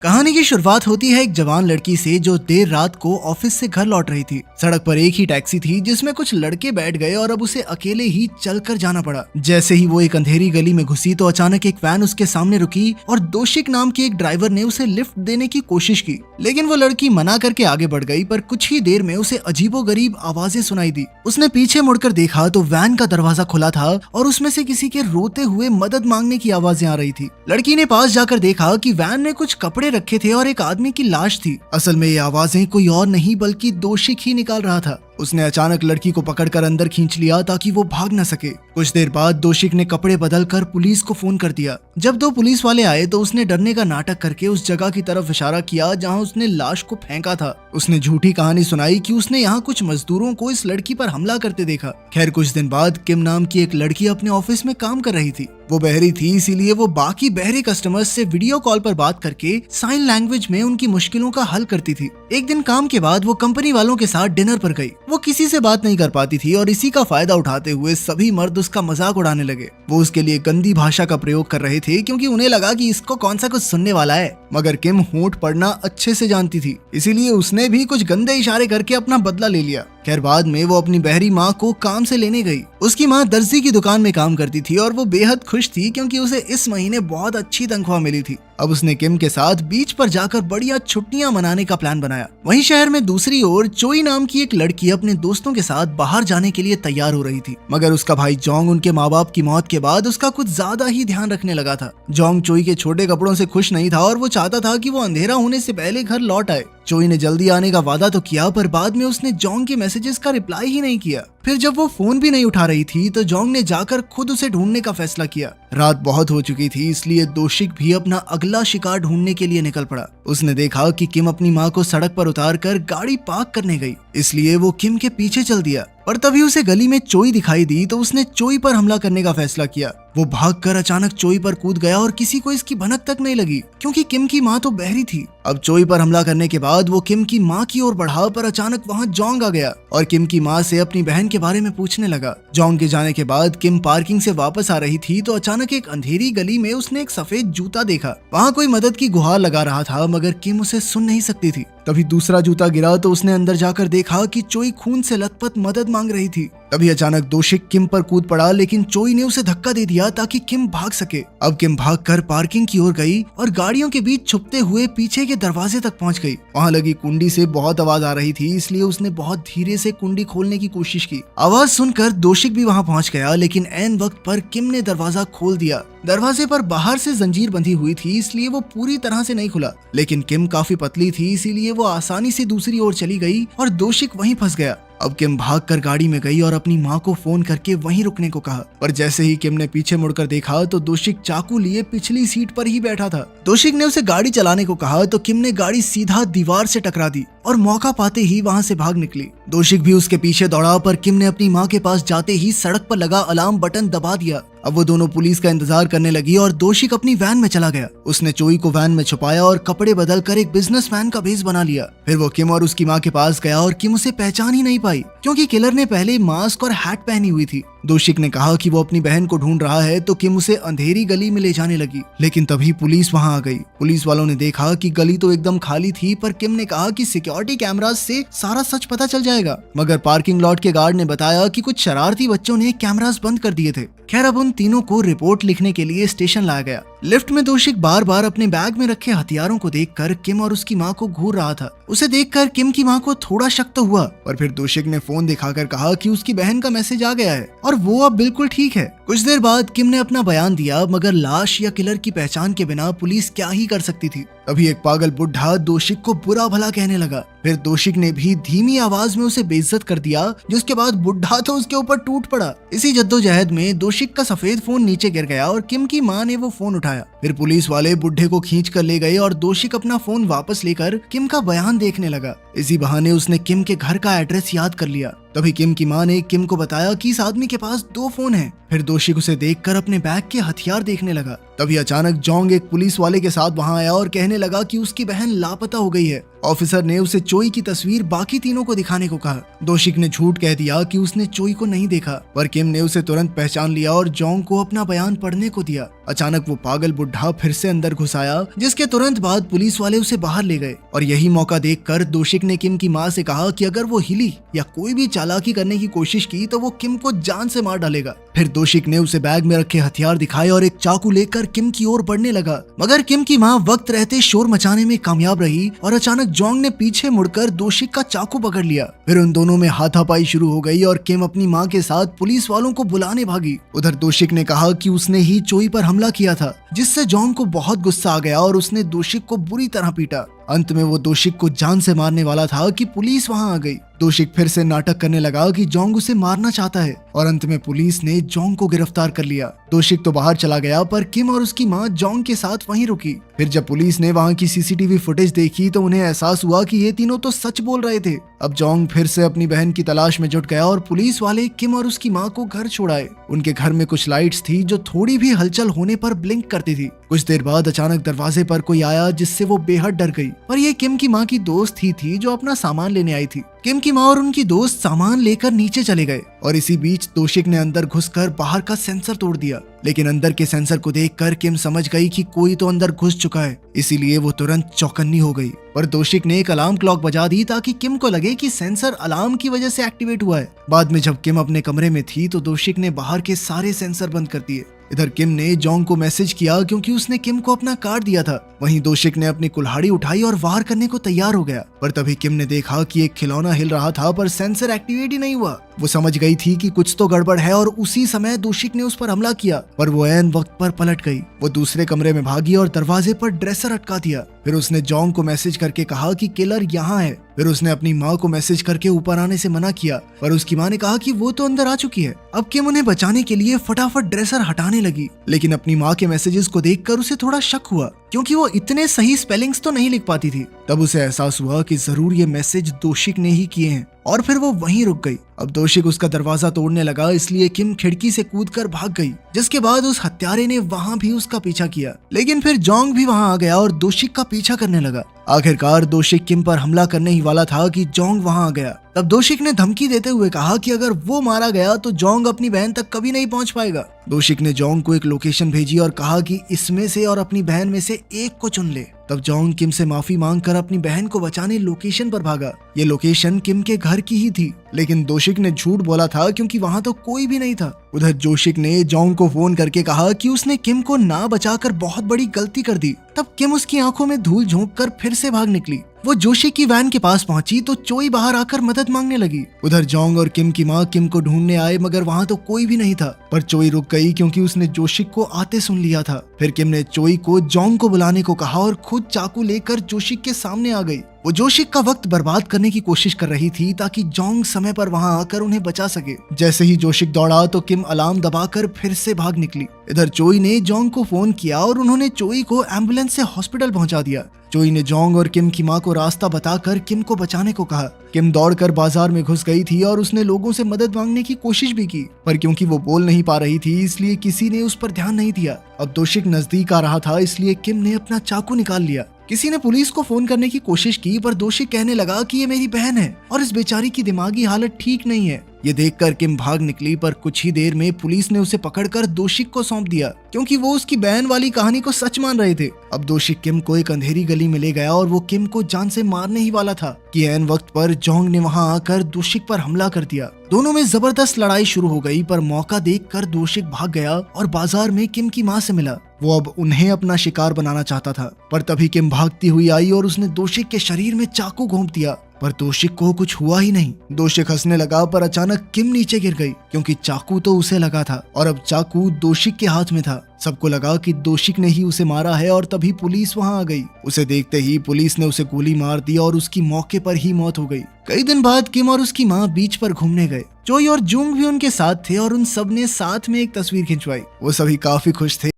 कहानी की शुरुआत होती है एक जवान लड़की से जो देर रात को ऑफिस से घर लौट रही थी। सड़क पर एक ही टैक्सी थी जिसमें कुछ लड़के बैठ गए और अब उसे अकेले ही चलकर जाना पड़ा। जैसे ही वो एक अंधेरी गली में घुसी तो अचानक एक वैन उसके सामने रुकी और दोशिक नाम के एक ड्राइवर ने उसे लिफ्ट देने की कोशिश की, लेकिन वो लड़की मना करके आगे बढ़ गई। पर कुछ ही देर में उसे अजीबोगरीब आवाजें सुनाई दी। उसने पीछे मुड़कर देखा तो वैन का दरवाजा खुला था और उसमें से किसी के रोते हुए मदद मांगने की आवाजें आ रही थी। लड़की ने पास जाकर देखा कि वैन में कुछ कपड़े रखे थे और एक आदमी की लाश थी। असल में ये आवाजें कोई और नहीं बल्कि दोशिक ही निकाल रहा था। उसने अचानक लड़की को पकड़कर अंदर खींच लिया ताकि वो भाग न सके। कुछ देर बाद दोशिक ने कपड़े बदलकर पुलिस को फोन कर दिया। जब दो पुलिस वाले आए तो उसने डरने का नाटक करके उस जगह की तरफ इशारा किया जहां उसने लाश को फेंका था। उसने झूठी कहानी सुनाई कि उसने यहाँ कुछ मजदूरों को इस लड़की पर हमला करते देखा। खैर कुछ दिन बाद किम नाम की एक लड़की अपने ऑफिस में काम कर रही थी। वो बहरी थी, इसीलिए वो बाकी बहरे कस्टमर्स से वीडियो कॉल पर बात करके साइन लैंग्वेज में उनकी मुश्किलों का हल करती थी। एक दिन काम के बाद वो कंपनी वालों के साथ डिनर पर गई। वो किसी से बात नहीं कर पाती थी और इसी का फायदा उठाते हुए सभी मर्द उसका मजाक उड़ाने लगे। वो उसके लिए गंदी भाषा का प्रयोग कर रहे थे क्योंकि उन्हें लगा कि इसको कौन सा कुछ सुनने वाला है। मगर किम होंठ पढ़ना अच्छे से जानती थी, इसीलिए उसने भी कुछ गंदे इशारे करके अपना बदला ले लिया। खैर बाद में वो अपनी बहरी माँ को काम से लेने गई। उसकी माँ दर्जी की दुकान में काम करती थी और वो बेहद खुश थी क्योंकि उसे इस महीने बहुत अच्छी तनख्वाह मिली थी। अब उसने किम के साथ बीच पर जाकर बढ़िया छुट्टियां मनाने का प्लान बनाया। वहीं शहर में दूसरी ओर चोई नाम की एक लड़की अपने दोस्तों के साथ बाहर जाने के लिए तैयार हो रही थी, मगर उसका भाई जोंग उनके माँ बाप की मौत के बाद उसका कुछ ज्यादा ही ध्यान रखने लगा था। जोंग चोई के छोटे कपड़ों से खुश नहीं था और वो चाहता था कि वो अंधेरा होने से पहले घर लौट आए। चोई ने जल्दी आने का वादा तो किया पर बाद में उसने जोंग के मैसेजेस का रिप्लाई ही नहीं किया। फिर जब वो फोन भी नहीं उठा रही थी तो जोंग ने जाकर खुद उसे ढूंढने का फैसला किया। रात बहुत हो चुकी थी, इसलिए दोशिक भी अपना अगला शिकार ढूंढने के लिए निकल पड़ा। उसने देखा कि किम अपनी माँ को सड़क पर उतार कर गाड़ी पार्क करने गई, इसलिए वो किम के पीछे चल दिया। पर तभी उसे गली में चोई दिखाई दी तो उसने चोई पर हमला करने का फैसला किया। वो भागकर अचानक चोई पर कूद गया और किसी को इसकी भनक तक नहीं लगी क्योंकि किम की माँ तो बहरी थी। अब चोई पर हमला करने के बाद वो किम की माँ की ओर बढ़ा पर अचानक वहाँ जोंग आ गया और किम की माँ से अपनी बहन के बारे में पूछने लगा। जोंग के जाने के बाद किम पार्किंग से वापस आ रही थी तो अचानक एक अंधेरी गली में उसने एक सफेद जूता देखा। वहाँ कोई मदद की गुहार लगा रहा था मगर किम उसे सुन नहीं सकती थी। तभी दूसरा जूता गिरा तो उसने अंदर जाकर देखा कि चोई खून से लथपथ मदद मांग रही थी। तभी अचानक दोशिक किम पर कूद पड़ा, लेकिन चोई ने उसे धक्का दे दिया ताकि किम भाग सके। अब किम भागकर पार्किंग की ओर गई और गाड़ियों के बीच छुपते हुए पीछे के दरवाजे तक पहुंच गई। वहां लगी कुंडी से बहुत आवाज आ रही थी, इसलिए उसने बहुत धीरे से कुंडी खोलने की कोशिश की। आवाज सुनकर दोशिक भी वहां पहुंच गया, लेकिन ऐन वक्त पर किम ने दरवाजा खोल दिया। दरवाजे पर बाहर से जंजीर बंधी हुई थी, इसलिए वो पूरी तरह से नहीं खुला, लेकिन किम काफी पतली थी, इसीलिए वो आसानी से दूसरी ओर चली गई और दोशिक वहीं फंस गया। अब किम भागकर गाड़ी में गई और अपनी माँ को फोन करके वहीं रुकने को कहा, पर जैसे ही किम ने पीछे मुड़कर देखा तो दोशिक चाकू लिए पिछली सीट पर ही बैठा था। दोशिक ने उसे गाड़ी चलाने को कहा तो किम ने गाड़ी सीधा दीवार से टकरा दी और मौका पाते ही वहां से भाग निकली। दोशिक भी उसके पीछे दौड़ा पर किम ने अपनी माँ के पास जाते ही सड़क पर लगा अलार्म बटन दबा दिया। अब वो दोनों पुलिस का इंतजार करने लगी और दोशिक अपनी वैन में चला गया। उसने चोई को वैन में छुपाया और कपड़े बदलकर एक बिजनेसमैन का भेष बना लिया। फिर वो किम और उसकी माँ के पास गया और किम उसे पहचान ही नहीं पाई क्योंकि किलर ने पहले मास्क और हैट पहनी हुई थी। दोशिक ने कहा कि वो अपनी बहन को ढूंढ रहा है तो किम उसे अंधेरी गली में ले जाने लगी, लेकिन तभी पुलिस वहां आ गई। पुलिस वालों ने देखा कि गली तो एकदम खाली थी, पर किम ने कहा कि सिक्योरिटी कैमरास से सारा सच पता चल जाएगा। मगर पार्किंग लॉट के गार्ड ने बताया कि कुछ शरारती बच्चों ने कैमरास बंद कर दिए थे। खैर अब उन तीनों को रिपोर्ट लिखने के लिए स्टेशन लाया गया। लिफ्ट में दोशिक बार बार अपने बैग में रखे हथियारों को देखकर किम और उसकी माँ को घूर रहा था। उसे देखकर किम की माँ को थोड़ा शक तो हुआ, पर फिर दोशिक ने फोन दिखाकर कहा कि उसकी बहन का मैसेज आ गया है और वो अब बिल्कुल ठीक है। कुछ देर बाद किम ने अपना बयान दिया, मगर लाश या किलर की पहचान के बिना पुलिस क्या ही कर सकती थी। तभी एक पागल बुढ़ा दोशिक को बुरा भला कहने लगा। फिर दोशिक ने भी धीमी आवाज में उसे बेइज्जत कर दिया, जिसके बाद बुढ़ा तो उसके ऊपर टूट पड़ा। इसी जद्दोजहद में दोशिक का सफेद फोन नीचे गिर गया और किम की माँ ने वो फोन उठाया। फिर पुलिस वाले बुढ़े को खींच कर ले गए और दोशिक अपना फोन वापस लेकर किम का बयान देखने लगा। इसी बहाने उसने किम के घर का एड्रेस याद कर लिया। तभी किम की मां ने किम को बताया कि इस आदमी के पास 2 फोन हैं। फिर दोषिक उसे देखकर अपने बैग के हथियार देखने लगा। तभी अचानक जोंग एक पुलिस वाले के साथ वहां आया और कहने लगा कि उसकी बहन लापता हो गई है। ऑफिसर ने उसे चोई की तस्वीर बाकी तीनों को दिखाने को कहा। दोषिक ने झूठ कह दिया कि उसने चोई को नहीं देखा, पर किम ने उसे तुरंत पहचान लिया और जोंग को अपना बयान पढ़ने को दिया। अचानक वो पागल बुढ़ा फिर से अंदर घुस आया, जिसके तुरंत बाद पुलिस वाले उसे बाहर ले गए। और यही मौका देखकर दोषिक ने किम की मां से कहा कि अगर वो हिली या कोई भी चालाकी करने की कोशिश की तो वो किम को जान से मार डालेगा। फिर दोषिक ने उसे बैग में रखे हथियार दिखाए और एक चाकू लेकर किम की ओर बढ़ने लगा, मगर किम की मां वक्त रहते शोर मचाने में कामयाब रही और अचानक जोंग ने पीछे मुड़कर दोषिक का चाकू पकड़ लिया। फिर उन दोनों में हाथापाई शुरू हो गई और किम अपनी मां के साथ पुलिस वालों को बुलाने भागी। उधर दोषिक ने कहा कि उसने ही चोई पर हमला किया था, जिससे जोंग को बहुत गुस्सा आ गया और उसने दोषिक को बुरी तरह पीटा। अंत में वो दोषिक को जान से मारने वाला था कि पुलिस वहां आ गई। दोषिक फिर से नाटक करने लगा कि जोंग उसे मारना चाहता है और अंत में पुलिस ने जोंग को गिरफ्तार कर लिया। दोषिक तो बाहर चला गया, पर किम और उसकी मां जोंग के साथ वहीं रुकी। फिर जब पुलिस ने वहां की सीसीटीवी फुटेज देखी तो उन्हें एहसास हुआ कि ये तीनों तो सच बोल रहे थे। अब जोंग फिर से अपनी बहन की तलाश में जुट गया और पुलिस वाले किम और उसकी मां को घर छोड़ाए। उनके घर में कुछ लाइट्स थी जो थोड़ी भी हलचल होने पर ब्लिंक करती थी। कुछ देर बाद अचानक दरवाजे पर कोई आया, जिससे वो बेहद डर गई, पर ये किम की मां की दोस्त ही थी जो अपना सामान लेने आई थी। किम की मां और उनकी दोस्त सामान लेकर नीचे चले गए और इसी बीच दोषिक ने अंदर घुसकर बाहर का सेंसर तोड़ दिया। लेकिन अंदर के सेंसर को देखकर किम समझ गई कि कोई तो अंदर घुस चुका है, इसीलिए वो तुरंत चौकन्नी हो गई। पर दोषिक ने एक अलार्म क्लॉक बजा दी ताकि किम को लगे कि सेंसर अलार्म की वजह से एक्टिवेट हुआ है। बाद में जब किम अपने कमरे में थी तो दोषिक ने बाहर के सारे सेंसर बंद कर दिए। इधर किम ने जोंग को मैसेज किया क्योंकि उसने किम को अपना कार्ड दिया था। वहीं दोषिक ने अपनी कुल्हाड़ी उठाई और वार करने को तैयार हो गया, पर तभी किम ने देखा कि एक खिलौना हिल रहा था पर सेंसर एक्टिवेट ही नहीं हुआ। वो समझ गई थी कि कुछ तो गड़बड़ है और उसी समय दोषिक ने उस पर हमला किया, पर वो ऐन वक्त पर पलट गई। वो दूसरे कमरे में भागी और दरवाजे पर ड्रेसर अटका दिया। फिर उसने जोंग को मैसेज करके कहा कि किलर यहाँ है। फिर उसने अपनी माँ को मैसेज करके ऊपर आने से मना किया, पर उसकी माँ ने कहा कि वो तो अंदर आ चुकी है। अब किम उन्हें बचाने के लिए फटाफट ड्रेसर हटाने लगी, लेकिन अपनी माँ के मैसेजेस को देखकर उसे थोड़ा शक हुआ क्योंकि वो इतने सही स्पेलिंग्स तो नहीं लिख पाती थी। तब उसे एहसास हुआ कि जरूर ये मैसेज दोषिक ने ही किए हैं और फिर वो वहीं रुक गई। अब दोषिक उसका दरवाजा तोड़ने लगा, इसलिए किम खिड़की से कूदकर भाग गई, जिसके बाद उस हत्यारे ने वहां भी उसका पीछा किया। लेकिन फिर जोंग भी वहां आ गया और दोषिक का पीछा करने लगा। आखिरकार दोषिक किम पर हमला करने ही वाला था कि जोंग वहां आ गया। तब दोषिक ने धमकी देते हुए कहा कि अगर वो मारा गया तो जोंग अपनी बहन तक कभी नहीं पहुंच पाएगा। दोषिक ने जोंग को एक लोकेशन भेजी और कहा कि इसमें से और अपनी बहन में से एक को चुन ले। तब जोंग किम से माफी मांगकर अपनी बहन को बचाने लोकेशन पर भागा। ये लोकेशन किम के घर की ही थी, लेकिन दोषिक ने झूठ बोला था क्योंकि वहां तो कोई भी नहीं था। उधर दोषिक ने जोंग को फोन करके कहा कि उसने किम को ना बचाकर बहुत बड़ी गलती कर दी। तब किम उसकी आंखों में धूल झोंककर फिर से भाग निकली। वो जोशी की वैन के पास पहुंची तो चोई बाहर आकर मदद मांगने लगी। उधर जोंग और किम की मां किम को ढूंढने आए, मगर वहां तो कोई भी नहीं था। पर चोई रुक गई क्योंकि उसने जोशिक को आते सुन लिया था। फिर किम ने चोई को जोंग को बुलाने को कहा और खुद चाकू लेकर जोशिक के सामने आ गई। वो जोशिक का वक्त बर्बाद करने की कोशिश कर रही थी ताकि जोंग समय पर वहां आकर उन्हें बचा सके। जैसे ही जोशिक दौड़ा तो किम अलार्म दबाकर फिर से भाग निकली। इधर चोई ने जोंग को फोन किया और उन्होंने चोई को एम्बुलेंस से हॉस्पिटल पहुंचा दिया। चोई ने जोंग और किम की मां को रास्ता बताकर किम को बचाने को कहा। किम दौड़कर बाजार में घुस गई थी और उसने लोगों से मदद मांगने की कोशिश भी की, पर क्योंकि वो बोल नहीं पा रही थी इसलिए किसी ने उस पर ध्यान नहीं दिया। अब दोषिक नजदीक आ रहा था, इसलिए किम ने अपना चाकू निकाल लिया। किसी ने पुलिस को फोन करने की कोशिश की, पर दोषिक कहने लगा कि ये मेरी बहन है और इस बेचारी की दिमागी हालत ठीक नहीं है। ये देखकर किम भाग निकली, पर कुछ ही देर में पुलिस ने उसे पकड़कर दोषिक को सौंप दिया क्योंकि वो उसकी बहन वाली कहानी को सच मान रहे थे। अब दोषिक किम को एक अंधेरी गली में ले गया और वो किम को जान से मारने ही वाला था कि ऐन वक्त पर जोंग ने वहां आकर दोषिक पर हमला कर दिया। दोनों में जबरदस्त लड़ाई शुरू हो गई, पर मौका देखकर दोषिक भाग गया और बाजार में किम की मां से मिला। वो अब उन्हें अपना शिकार बनाना चाहता था, पर तभी किम भागती हुई आई और उसने दोषिक के शरीर में चाकू घोंप दिया, पर दोषिक को कुछ हुआ ही नहीं। दोषिक हंसने लगा, पर अचानक किम नीचे गिर गई क्योंकि चाकू तो उसे लगा था और अब चाकू दोषिक के हाथ में था। सबको लगा कि दोषिक ने ही उसे मारा है और तभी पुलिस वहां आ गई। उसे देखते ही पुलिस ने उसे गोली मार दी और उसकी मौके पर ही मौत हो गई। कई दिन बाद किम और उसकी मां बीच पर घूमने गए। चोई और जूंग भी उनके साथ थे और उन सब ने साथ में एक तस्वीर खिंचवाई। वो सभी काफी खुश थे।